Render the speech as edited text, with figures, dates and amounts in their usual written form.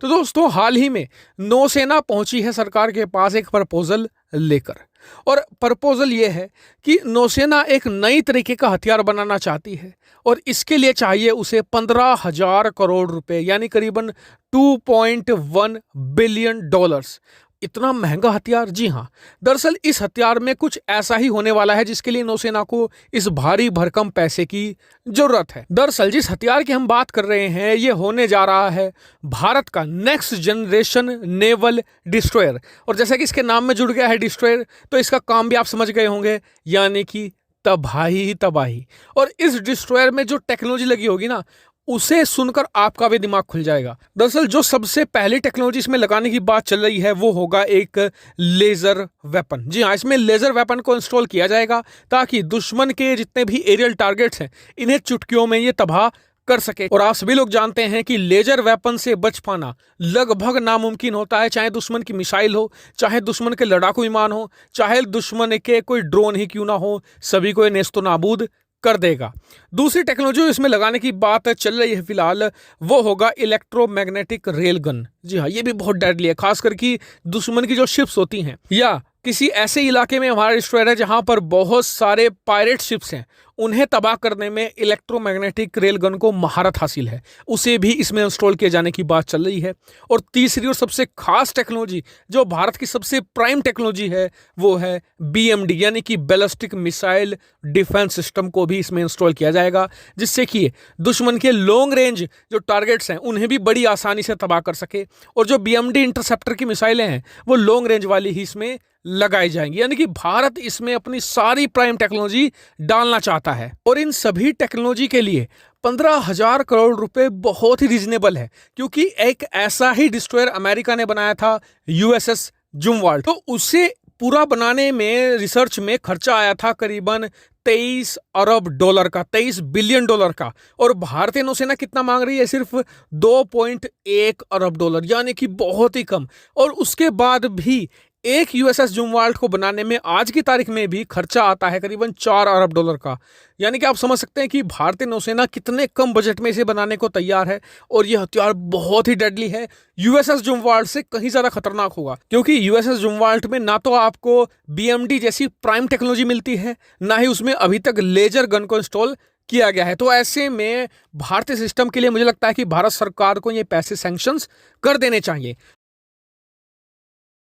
तो दोस्तों हाल ही में नौसेना पहुंची है सरकार के पास एक प्रपोजल लेकर। और प्रपोजल ये है कि नौसेना एक नई तरीके का हथियार बनाना चाहती है और इसके लिए चाहिए उसे 15,000 करोड़ रुपए यानी करीबन 2.1 बिलियन डॉलर्स। इतना महंगा हथियार? जी हाँ, दरअसल इस हथियार में कुछ ऐसा ही होने वाला है जिसके लिए नौसेना को इस भारी भरकम पैसे की जरूरत है। दरअसल जिस हथियार की हम बात कर रहे हैं ये होने जा रहा है भारत का नेक्स्ट जनरेशन नेवल डिस्ट्रॉयर। और जैसा कि इसके नाम में जुड़ गया है डिस्ट्रॉयर, तो इसका काम भी आप समझ गए होंगे, यानी कि तबाही ही तबाही। और इस डिस्ट्रॉयर में जो टेक्नोलॉजी लगी होगी ना, उसे सुनकर आपका भी दिमाग खुल जाएगा। दरअसल जो सबसे पहली टेक्नोलॉजी इसमें लगाने की बात चल रही है वो होगा एक लेजर वेपन। जी हाँ, इसमें लेजर वेपन को इंस्टॉल किया जाएगा ताकि दुश्मन के जितने भी एरियल टारगेट्स हैं इन्हें चुटकियों में ये तबाह कर सके। और आप सभी लोग जानते हैं कि लेजर वेपन से बच पाना लगभग नामुमकिन होता है, चाहे दुश्मन की मिसाइल हो, चाहे दुश्मन के लड़ाकू विमान हो, चाहे दुश्मन के कोई ड्रोन ही क्यों ना हो, सभी को नेस्तो नाबूद कर देगा। दूसरी टेक्नोलॉजी इसमें लगाने की बात चल रही है फिलहाल, वो होगा इलेक्ट्रोमैग्नेटिक रेल गन। जी हाँ, ये भी बहुत डेडली है, खासकर कि दुश्मन की जो शिप्स होती हैं या किसी ऐसे इलाके में हमारा डिस्ट्रॉयर है जहां पर बहुत सारे पायरेट शिप्स हैं, उन्हें तबाह करने में इलेक्ट्रोमैग्नेटिक रेल गन को महारत हासिल है, उसे भी इसमें इंस्टॉल किए जाने की बात चल रही है। और तीसरी और सबसे खास टेक्नोलॉजी जो भारत की सबसे प्राइम टेक्नोलॉजी है वो है BMD यानी कि बैलिस्टिक मिसाइल डिफेंस सिस्टम को भी इसमें इंस्टॉल किया जाएगा, जिससे कि दुश्मन के लॉन्ग रेंज जो टारगेट्स हैं उन्हें भी बड़ी आसानी से तबाह कर सके। और जो BMD इंटरसेप्टर की मिसाइलें हैं वो लॉन्ग रेंज वाली ही इसमें लगाई जाएंगी, यानी कि भारत इसमें अपनी सारी प्राइम टेक्नोलॉजी डालना चाहता है। और इन सभी टेक्नोलॉजी के लिए 15,000 करोड़ रुपए बहुत ही रीजनेबल है, क्योंकि एक ऐसा ही डिस्ट्रॉयर अमेरिका ने बनाया था USS जुमवाल्ट, तो उसे पूरा बनाने में रिसर्च में खर्चा आया था करीबन 23 अरब डॉलर का, 23 बिलियन डॉलर का। और भारतीय नौसेना कितना मांग रही है? सिर्फ 2.1 अरब डॉलर, यानी कि बहुत ही कम। और उसके बाद भी एक USS जुमवाल्ट को बनाने में आज की तारीख में भी खर्चा आता है करीबन 4 अरब डॉलर का। यानी कि आप समझ सकते हैं कि भारतीय नौसेना कितने कम बजट में इसे बनाने को तैयार है। और यह हथियार बहुत ही डेडली है, USS जुमवाल्ट से कहीं ज्यादा खतरनाक होगा, क्योंकि USS जुमवाल्ट में ना तो आपको BMD जैसी प्राइम टेक्नोलॉजी मिलती है, ना ही उसमें अभी तक लेजर गन को इंस्टॉल किया गया है। तो ऐसे में भारतीय सिस्टम के लिए मुझे लगता है कि भारत सरकार को ये पैसे सैंक्शंस कर देने चाहिए।